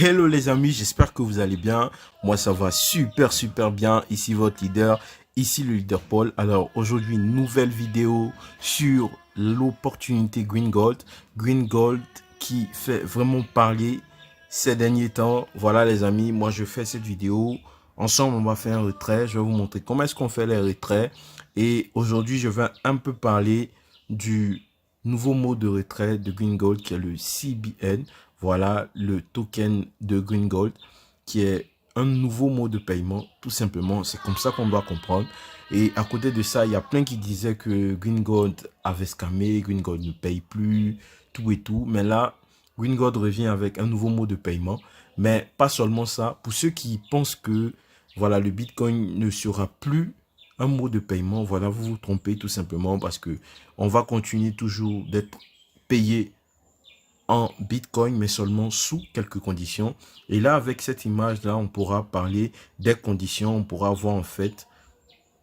Hello les amis, j'espère que vous allez bien. Moi ça va super bien. Ici votre leader, ici le leader Paul. Alors aujourd'hui nouvelle vidéo sur l'opportunité Green Gold. Green Gold qui fait vraiment parler ces derniers temps. Voilà les amis, moi je fais cette vidéo. Ensemble on va faire un retrait. Je vais vous montrer comment est-ce qu'on fait les retraits. Et aujourd'hui je vais un peu parler du nouveau mode de retrait de Green Gold qui est le CBN. Voilà le token de Green Gold qui est un nouveau mode de paiement, tout simplement. C'est comme ça qu'on doit comprendre. Et à côté de ça, il y a plein qui disaient que Green Gold avait scamé, Green Gold ne paye plus, tout et tout. Mais là, Green Gold revient avec un nouveau mode de paiement. Mais pas seulement ça. Pour ceux qui pensent que voilà, le Bitcoin ne sera plus un mode de paiement, voilà, vous vous trompez tout simplement parce que on va continuer toujours d'être payé en Bitcoin, mais seulement sous quelques conditions. Et là, avec cette image-là, on pourra parler des conditions. On pourra voir en fait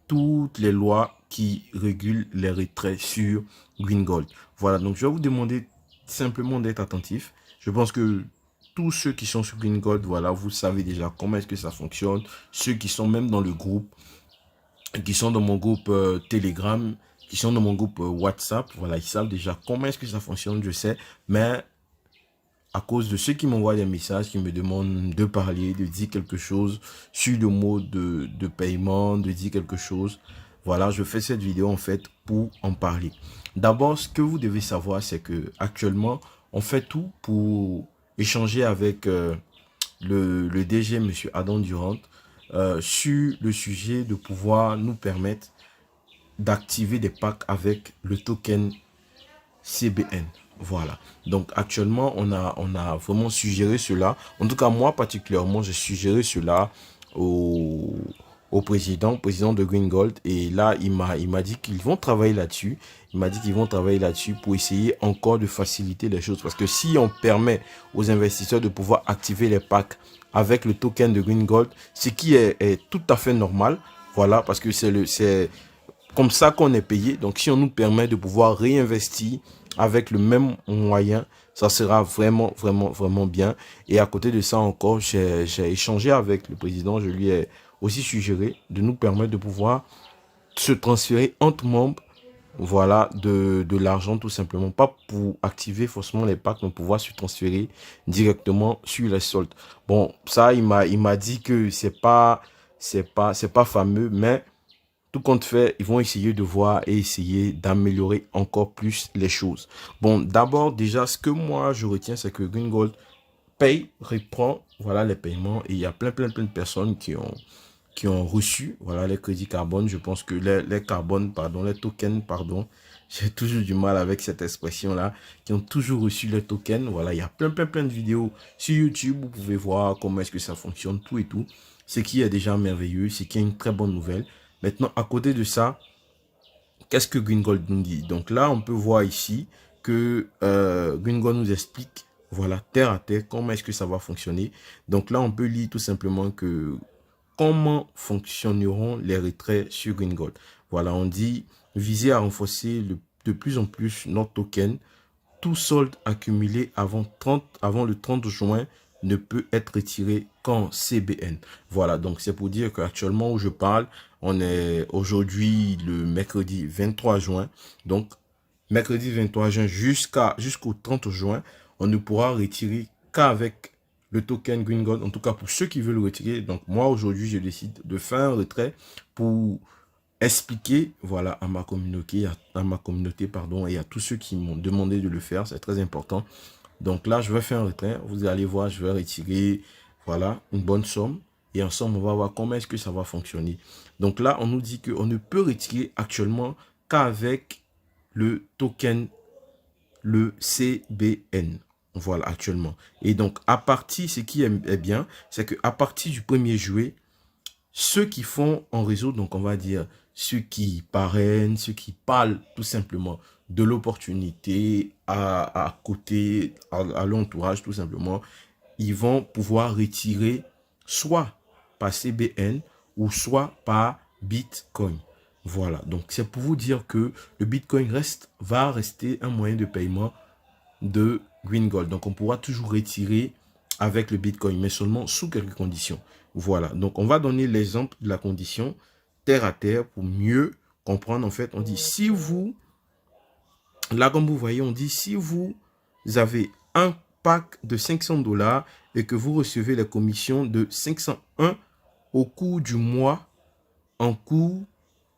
toutes les lois qui régulent les retraits sur Green Gold. Voilà, donc je vais vous demander simplement d'être attentif. Je pense que tous ceux qui sont sur Green Gold, voilà, vous savez déjà comment est-ce que ça fonctionne. Ceux qui sont même dans le groupe, qui sont dans mon groupe Telegram, qui sont dans mon groupe WhatsApp, voilà, ils savent déjà comment est-ce que ça fonctionne, je sais. Mais à cause de ceux qui m'envoient des messages, qui me demandent de parler, de dire quelque chose sur le mode de paiement, de dire quelque chose. Voilà, je fais cette vidéo en fait pour en parler. D'abord, ce que vous devez savoir, c'est que actuellement, on fait tout pour échanger avec le DG, Monsieur Adam Durant, sur le sujet de pouvoir nous permettre d'activer des packs avec le token CBN. Voilà. Donc actuellement, on a vraiment suggéré cela. En tout cas, moi particulièrement, j'ai suggéré cela au président de Green Gold. Et là, il m'a dit qu'ils vont travailler là-dessus. Il m'a dit qu'ils vont travailler là-dessus pour essayer encore de faciliter les choses. Parce que si on permet aux investisseurs de pouvoir activer les packs avec le token de Green Gold, ce qui est tout à fait normal. Voilà, parce que c'est comme ça qu'on est payé. Donc, si on nous permet de pouvoir réinvestir avec le même moyen, ça sera vraiment bien. Et à côté de ça encore, j'ai échangé avec le président. Je lui ai aussi suggéré de nous permettre de pouvoir se transférer entre membres, voilà, de l'argent tout simplement. Pas pour activer forcément les packs, mais pouvoir se transférer directement sur les soldes. Bon, ça, il m'a dit que c'est pas fameux, mais tout compte fait, ils vont essayer de voir et essayer d'améliorer encore plus les choses. Bon, d'abord, déjà, ce que moi, je retiens, c'est que Green Gold paye, reprend, voilà, les paiements. Et il y a plein de personnes qui ont reçu, voilà, les crédits carbone. Je pense que les carbone, pardon, les tokens, pardon. J'ai toujours du mal avec cette expression-là, qui ont toujours reçu les tokens. Voilà, il y a plein de vidéos sur YouTube. Vous pouvez voir comment est-ce que ça fonctionne, tout et tout. Ce qui est déjà merveilleux, c'est qu'il y a une très bonne nouvelle. Maintenant, à côté de ça, qu'est-ce que Green Gold nous dit? Donc là, on peut voir ici que Green Gold nous explique, voilà, terre à terre, comment est-ce que ça va fonctionner. Donc là, on peut lire tout simplement que comment fonctionneront les retraits sur Green Gold. Voilà, on dit viser à renforcer de plus en plus notre token. Tout solde accumulé avant le 30 juin ne peut être retiré qu'en CBN. Voilà, donc c'est pour dire qu'actuellement où je parle, on est aujourd'hui le mercredi 23 juin. Donc, mercredi 23 juin jusqu'au 30 juin, on ne pourra retirer qu'avec le token Green Gold. En tout cas, pour ceux qui veulent le retirer. Donc, moi, aujourd'hui, je décide de faire un retrait pour expliquer, voilà, à ma communauté, pardon, et à tous ceux qui m'ont demandé de le faire. C'est très important. Donc là, je vais faire un retrait. Vous allez voir, je vais retirer, voilà, une bonne somme. Et ensemble, on va voir comment est-ce que ça va fonctionner. Donc là, on nous dit qu'on ne peut retirer actuellement qu'avec le token, le CBN. Voilà, actuellement. Et donc, à partir, ce qui est bien, c'est qu'à partir du 1er juillet, ceux qui font en réseau, donc on va dire ceux qui parrainent, ceux qui parlent tout simplement de l'opportunité à côté, à l'entourage tout simplement, ils vont pouvoir retirer soit par CBN ou soit par Bitcoin. Voilà, donc c'est pour vous dire que le Bitcoin va rester un moyen de paiement de Green Gold. Donc on pourra toujours retirer avec le Bitcoin, mais seulement sous quelques conditions. Voilà, donc on va donner l'exemple de la condition terre à terre pour mieux comprendre. En fait, on dit si vous, là comme vous voyez, on dit si vous avez un pack de 500 $ et que vous recevez la commission de 501 au cours du mois en cours,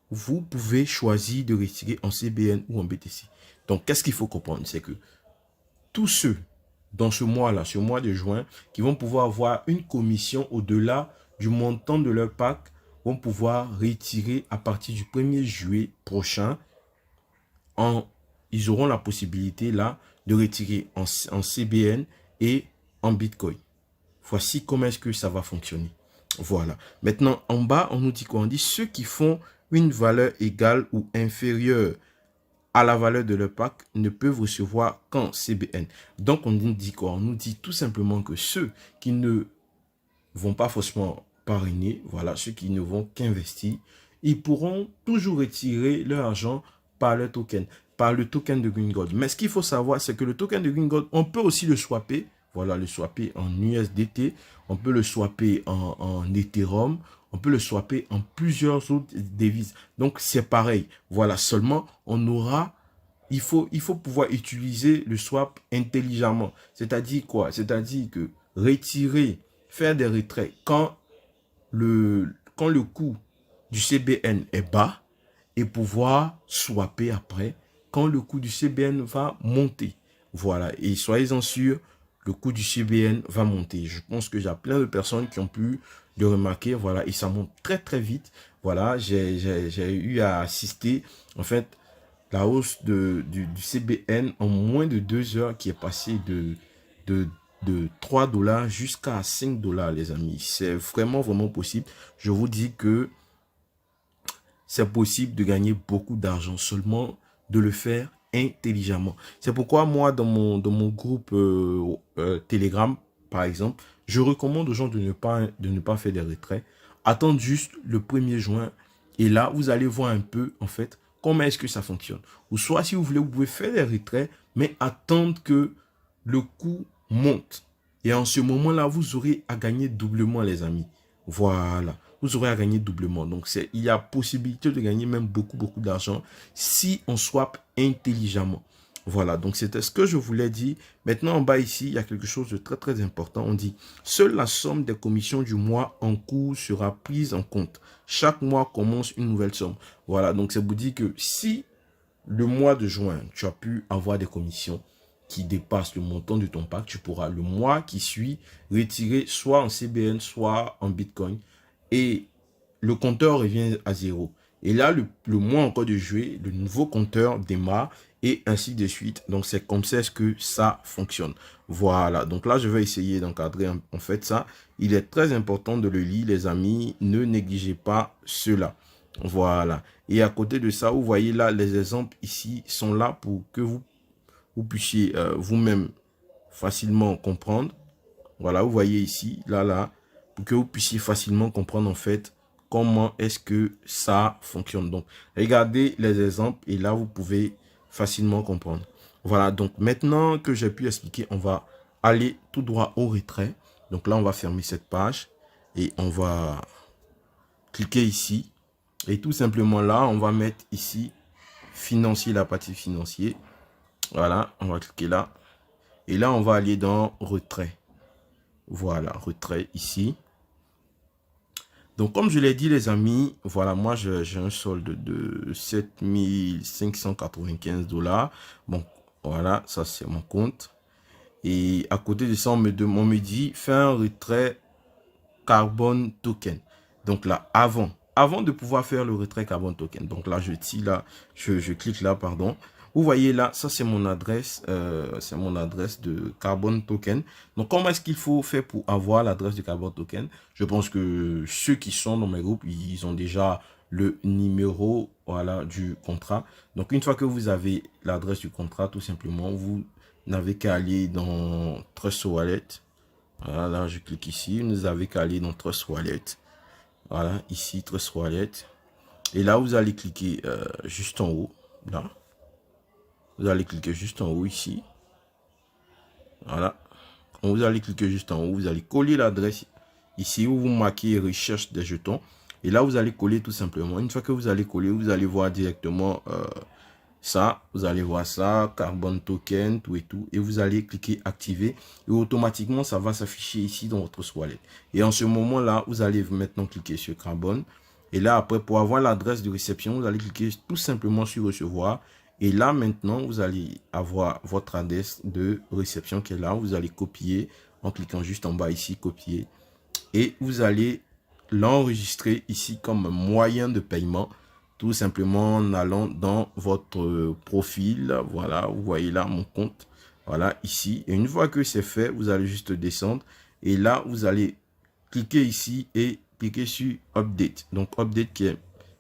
vous pouvez choisir de retirer en CBN ou en BTC. Donc, qu'est-ce qu'il faut comprendre? C'est que tous ceux dans ce mois-là, ce mois de juin, qui vont pouvoir avoir une commission au-delà du montant de leur pack, vont pouvoir retirer à partir du 1er juillet prochain. Ils auront la possibilité là de retirer en CBN et en Bitcoin. Voici comment est-ce que ça va fonctionner. Voilà. Maintenant, en bas, on nous dit quoi? On dit ceux qui font une valeur égale ou inférieure à la valeur de leur pack ne peuvent recevoir qu'en CBN. Donc, on nous dit quoi? On nous dit tout simplement que ceux qui ne vont pas forcément parrainer, voilà, ceux qui ne vont qu'investir, ils pourront toujours retirer leur argent par le token de Green Gold. Mais ce qu'il faut savoir, c'est que le token de Green Gold, on peut aussi le swapper. Voilà, le swapper en USDT, on peut le swapper en Ethereum, on peut le swapper en plusieurs autres devises. Donc, c'est pareil. Voilà, seulement, il faut pouvoir utiliser le swap intelligemment. C'est-à-dire quoi? C'est-à-dire que faire des retraits quand le coût du CBN est bas et pouvoir swapper après quand le coût du CBN va monter. Voilà, et soyez-en sûrs, le coût du CBN va monter. Je pense que j'ai plein de personnes qui ont pu le remarquer. Voilà, et ça monte très très vite. Voilà, j'ai eu à assister, en fait, la hausse du CBN en moins de 2 heures qui est passé de 3 $ jusqu'à 5 $, les amis. C'est vraiment possible. Je vous dis que c'est possible de gagner beaucoup d'argent, seulement de le faire intelligemment. C'est pourquoi moi, dans mon groupe Telegram, par exemple, je recommande aux gens de ne pas faire des retraits. Attendre juste le 1er juin. Et là, vous allez voir un peu, en fait, comment est-ce que ça fonctionne. Ou soit, si vous voulez, vous pouvez faire des retraits, mais attendre que le coût monte. Et en ce moment-là, vous aurez à gagner doublement, les amis. Voilà. Vous aurez à gagner doublement. Donc, il y a possibilité de gagner même beaucoup d'argent si on swap intelligemment. Voilà, donc c'était ce que je voulais dire. Maintenant, en bas ici, il y a quelque chose de très très important. On dit, seule la somme des commissions du mois en cours sera prise en compte. Chaque mois commence une nouvelle somme. Voilà, donc ça vous dit que si le mois de juin, tu as pu avoir des commissions qui dépassent le montant de ton pack, tu pourras le mois qui suit retirer soit en CBN, soit en Bitcoin. Et le compteur revient à 0. Et là, le mois encore de juillet, le nouveau compteur démarre et ainsi de suite. Donc, c'est comme ça que ça fonctionne. Voilà. Donc là, je vais essayer d'encadrer en fait ça. Il est très important de le lire, les amis. Ne négligez pas cela. Voilà. Et à côté de ça, vous voyez là, les exemples ici sont là pour que vous puissiez vous-même facilement comprendre. Voilà, vous voyez ici, là, pour que vous puissiez facilement comprendre en fait comment est-ce que ça fonctionne. Donc, regardez les exemples et là, vous pouvez facilement comprendre. Voilà, donc maintenant que j'ai pu expliquer, on va aller tout droit au retrait. Donc là, on va fermer cette page et on va cliquer ici. Et tout simplement là, on va mettre ici financier, la partie financier. Voilà, on va cliquer là. Et là, on va aller dans retrait. Voilà, retrait ici. Donc, comme je l'ai dit, les amis, voilà, moi, j'ai un solde de 7595 $. Bon, voilà, ça, c'est mon compte. Et à côté de ça, on me dit, fais un retrait Carbon Token. Donc là, avant de pouvoir faire le retrait Carbon Token. Donc là, je tire là, je clique là, pardon. Vous voyez là, ça c'est mon adresse de Carbon Token. Donc comment est-ce qu'il faut faire pour avoir l'adresse de Carbon Token? Je pense que ceux qui sont dans mes groupes, ils ont déjà le numéro, voilà, du contrat. Donc une fois que vous avez l'adresse du contrat, tout simplement, vous n'avez qu'à aller dans Trust Wallet. Voilà, là je clique ici, vous n'avez qu'à aller dans Trust Wallet. Voilà, ici Trust Wallet. Et là vous allez cliquer juste en haut, là. Vous allez cliquer juste en haut ici. Voilà. vous allez cliquer juste en haut, vous allez coller l'adresse ici où vous marquez recherche des jetons. Et là, vous allez coller tout simplement. Une fois que vous allez coller, vous allez voir directement ça. Vous allez voir ça, Carbon Token, tout et tout. Et vous allez cliquer activer. Et automatiquement, ça va s'afficher ici dans votre wallet. Et en ce moment-là, vous allez maintenant cliquer sur Carbon. Et là, après, pour avoir l'adresse de réception, vous allez cliquer tout simplement sur recevoir. Et là, maintenant, vous allez avoir votre adresse de réception qui est là. Vous allez copier en cliquant juste en bas ici, copier. Et vous allez l'enregistrer ici comme moyen de paiement, tout simplement en allant dans votre profil. Voilà, vous voyez là mon compte, voilà ici. Et une fois que c'est fait, vous allez juste descendre et là vous allez cliquer ici et cliquer sur update. Donc update qui est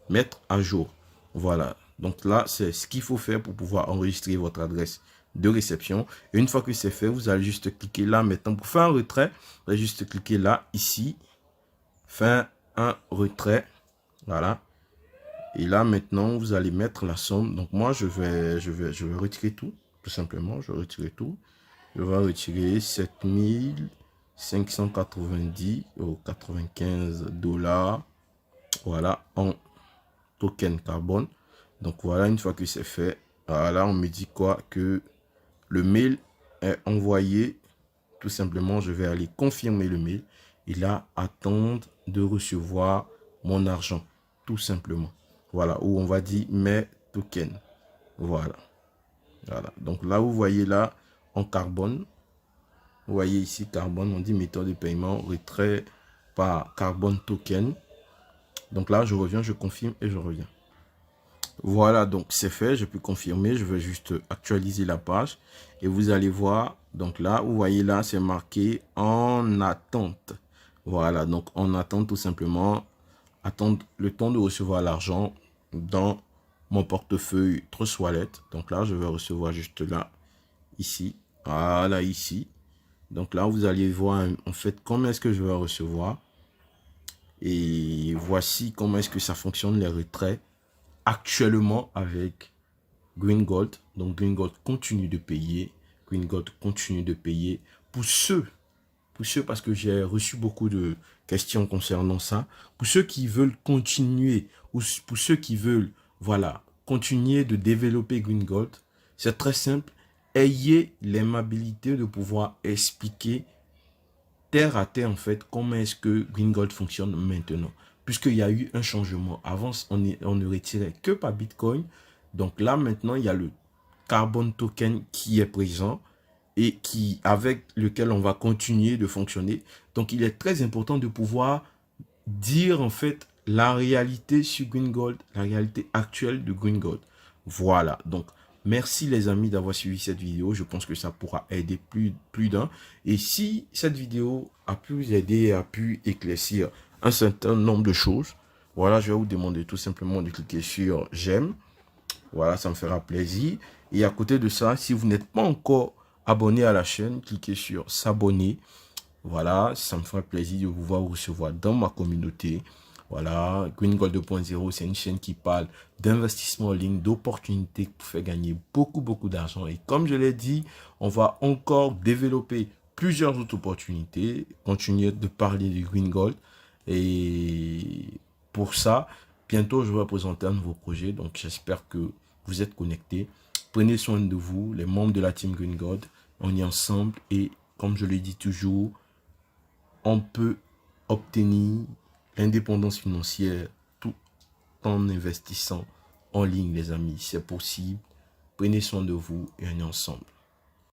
mettre à jour. Voilà, donc là c'est ce qu'il faut faire pour pouvoir enregistrer votre adresse de réception. Et une fois que c'est fait, vous allez juste cliquer là maintenant pour faire un retrait. Vous allez juste cliquer là ici, faire un retrait. Voilà. Et là maintenant vous allez mettre la somme. Donc moi je vais retirer tout simplement. Je vais retirer tout. Je vais retirer 7590 ou 95 $. Voilà, en token carbone. Donc voilà, une fois que c'est fait, voilà, on me dit quoi, que le mail est envoyé. Tout simplement, je vais aller confirmer le mail et là, attendre de recevoir mon argent. Tout simplement. Voilà, où on va dire mes tokens. Voilà. Voilà. Donc là, vous voyez là, en carbone. Vous voyez ici, carbone, on dit méthode de paiement, retrait par carbone token. Donc là, je reviens, je confirme et je reviens. Voilà, donc c'est fait, je peux confirmer, je vais juste actualiser la page et vous allez voir, donc là, vous voyez là, c'est marqué en attente. Voilà, donc on attend tout simplement, attendre le temps de recevoir l'argent dans mon portefeuille Trust Wallet. Donc là, je vais recevoir juste là, ici, voilà, ici. Donc là, vous allez voir en fait comment est-ce que je vais recevoir. Et voici comment est-ce que ça fonctionne les retraits actuellement avec Green Gold. Donc Green Gold continue de payer. Green Gold continue de payer. Pour ceux parce que j'ai reçu beaucoup de questions concernant ça. Pour ceux qui veulent continuer ou pour ceux qui veulent, voilà, continuer de développer Green Gold, c'est très simple. Ayez l'aimabilité de pouvoir expliquer terre à terre en fait comment est-ce que Green Gold fonctionne maintenant, puisqu'il y a eu un changement. Avant on ne retirait que par Bitcoin, donc là maintenant il y a le Carbon Token qui est présent et avec lequel on va continuer de fonctionner. Donc il est très important de pouvoir dire en fait la réalité sur Green Gold, la réalité actuelle de Green Gold. Voilà, donc merci les amis d'avoir suivi cette vidéo. Je pense que ça pourra aider plus d'un. Et si cette vidéo a pu vous aider, a pu éclaircir un certain nombre de choses, voilà, je vais vous demander tout simplement de cliquer sur j'aime. Voilà, ça me fera plaisir. Et à côté de ça, si vous n'êtes pas encore abonné à la chaîne, cliquez sur s'abonner. Voilà, ça me fera plaisir de vous recevoir dans ma communauté. Voilà, Green Gold 2.0, c'est une chaîne qui parle d'investissement en ligne, d'opportunités pour faire gagner beaucoup d'argent. Et comme je l'ai dit, on va encore développer plusieurs autres opportunités, continuer de parler du Green Gold. Et pour ça, bientôt, je vais présenter un nouveau projet. Donc, j'espère que vous êtes connectés. Prenez soin de vous, les membres de la team Green Gold. On est ensemble et comme je le dis toujours, on peut obtenir l'indépendance financière tout en investissant en ligne, les amis. C'est possible. Prenez soin de vous et on est ensemble.